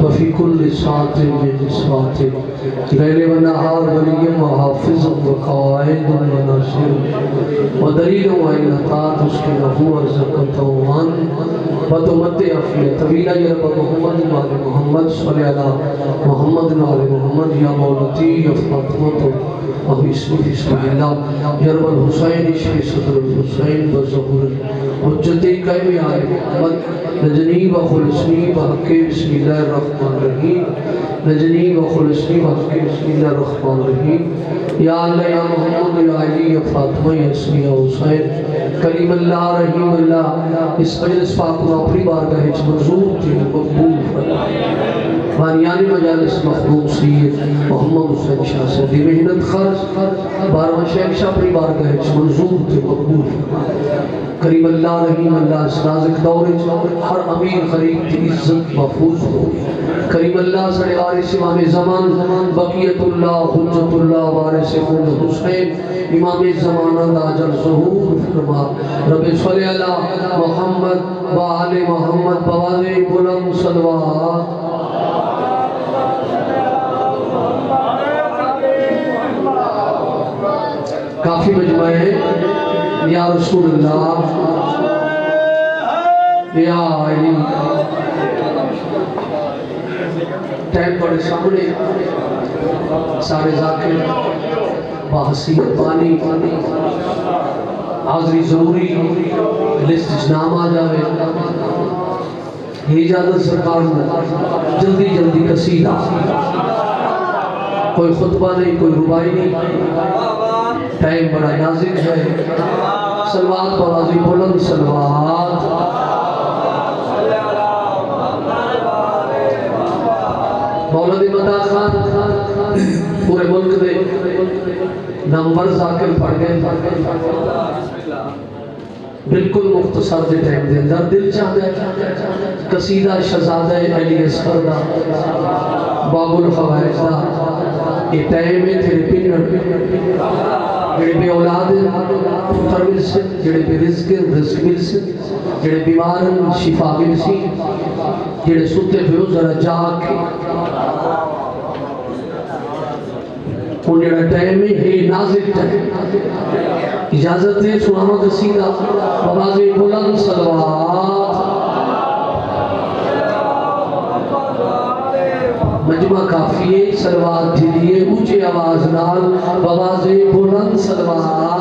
वफ़ी कुल्लि सातिन मिन सातिन लैल व नहार वलिय्यन व हाफ़िज़न व क़वाइदन व नासिर व दलीलन व इनतात उसकिनहु अर्ज़क़तहु अन व तुमत्तिअ फ़ी तवीला या रब मुहम्मद व आले मुहम्मद सल्लल्लाहु अला मुहम्मद व आले मुहम्मद या मौलती या फ़ातिमा बिस्मिल्लाह या रब्बल हुसैन इश्क़ सदरुल हुसैन व ज़हूर हुज्जत क़ैम आले मुहम्मद नजनी व खुलसनी व हक़्क़े बिस्मिल्लाहिर रहमानिर रहीम नजनी व खुलसनी व हक़्क़े बिस्मिल्लाहिर रहमानिर रहीम या अल्लाह या मुहम्मद या अली या फ़ातिमा या हसन या हुसैन करीम अल्लाह रहीम अल्लाह इस मजलिस पाक को अपनी बारगाह में मंजूर थे मकबूल फरमा वानियानी मजालिस मखदूम सैयद मोहम्मद हुसैन शाह से दी मेहनत खर्च बारवा शेख शाह अपनी बारगाह में मंजूर थे मकबूल फरमा करीम अल्लाह रहीम अल्लाह इस नाज़िक दौर में हर अमीर गरीब की इज्जत महफूज हो करीम अल्लाह सड़े वारिस इमाम ज़मान बक़ियतुल्लाह हुज्जतुल्लाह वारिस हुसैन इमाम ज़माना दाजल ज़हूर फरमा रब्बि सल्लि अला मुहम्मद व आले मुहम्मद बवाज़े बुलंद सलवात काफ़ी मजमा है या रसूलुल्लाह या अली टाइम बड़े सामने सारे जाकिर बाहसीत पानी हाज़री ज़रूरी लिस्ट नाम आ जावे इजाज़त सरकार जल्दी जल्दी कसीदा कोई खुतबा नहीं कोई रुबाई नहीं टाइम बड़ा नाजुक है सलवात पवाज़ी बुलंद सलवात मौलवी मदा खान पूरे मुल्क में नंबर जाकिर पढ़ गए बिल्कुल मुख्तसर के टाइम के अंदर दिल चाहता है कसीदा शहजादा अली असगर दा बाबुल फवाइज दा ये टाइम है तेरे पिन जेड़े बे औलाद पुत्र मिल से जेड़े बे रिज़्क़ मिल से जेड़े बीमार शिफा मिल सी जेड़े सुते पे जरा जाग के उन जेड़ा टाइम है ये नाज़िक टाइम इजाजत है सुनामा कसीदा बवाज़े बुलंद सलवात मजमा काफी है सलवात दिलिए ऊंची आवाज नाल बवाज़े बुलंद सलवात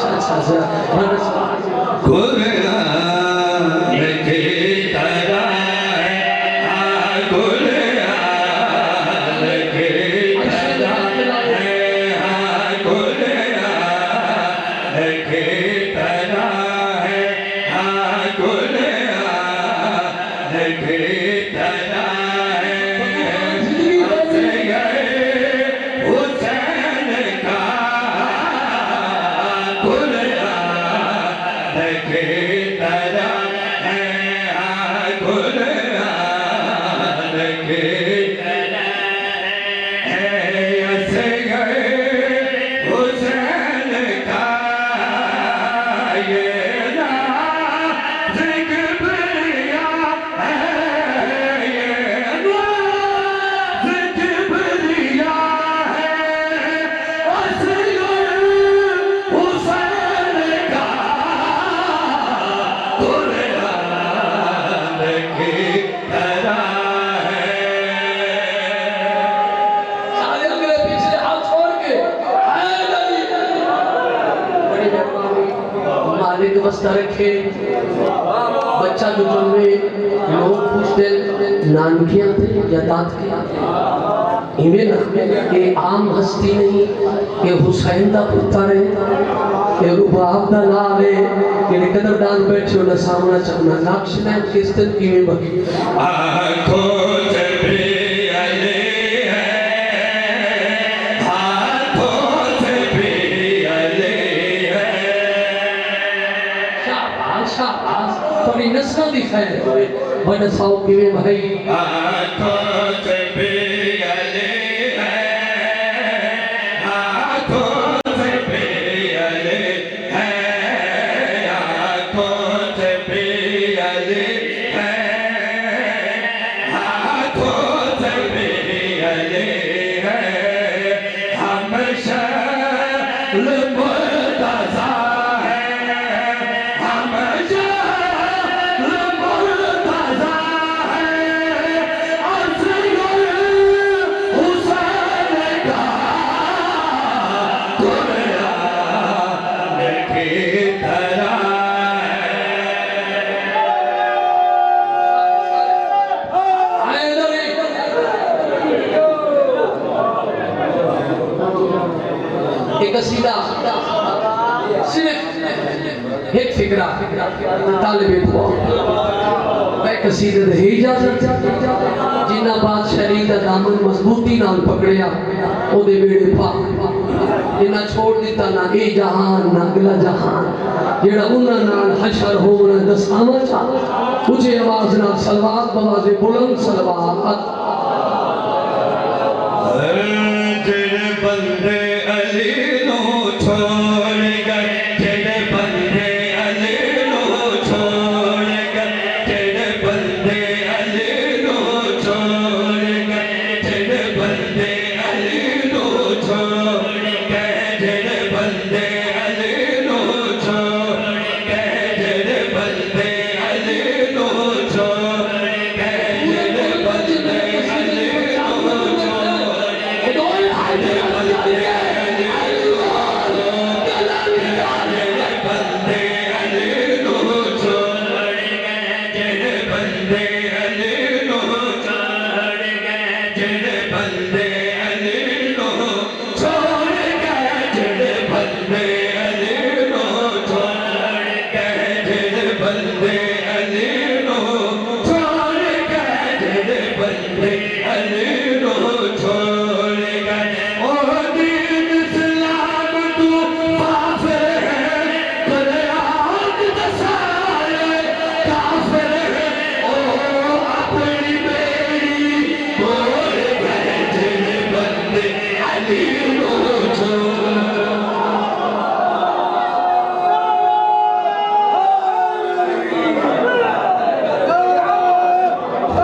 अच्छा अच्छा कुरान की तरह है कुरान की तरह है कुरान की तरह है कुरान की तरह है हुसैन का कुरान की तरह है कुरान की तरह है असगर हुसैन का ये नाज़ किबरिया है ये नाज़ किबरिया है असगर हुसैन का कुरान की तरह है सारे अगले पिछले हाथ छोड़ के हैदरी बड़ी मेहरबानी मालिक बस्ता रखे बच्चा जो जन्मे लोग पूछते नानकियां थे या दादकियां इन्हें ना ये आम हस्ती नहीं ये हुसैन दा पुत्र है ये रुबाब दा लाल है ये कदरदान बैठे हो ना सामना चकना नक्श ने किस्तन की में बकी आँखों से भी अले है हाथों से भी अले है शाबाश शाबाश थोड़ी नस्ल दिखाए बन साओ की में भाई आँखों से भी अले है हाथों से भी अले है आँखों से भी अले है हाथों से भी अले है हम शल मुर्तज़ा है हम शल मुर्तज़ा है असगर हुसैन का कुरान की तरह हैदरी एक कसीदा सिर्फ एक फिक्रा तालिबे दुआ मैं कसीदे दे इजाजत जिन्ना बादशाही दा दामन मजबूती नाल पकड़िया ओदे बेड़े पा जिन्ना छोड़ दिता ना ए जहान ना अगला जहान जेड़ा उन्हां नाल हशर होना दसावां चा ऊंची आवाज नाल सलवात बवाजे बुलंद सलवात है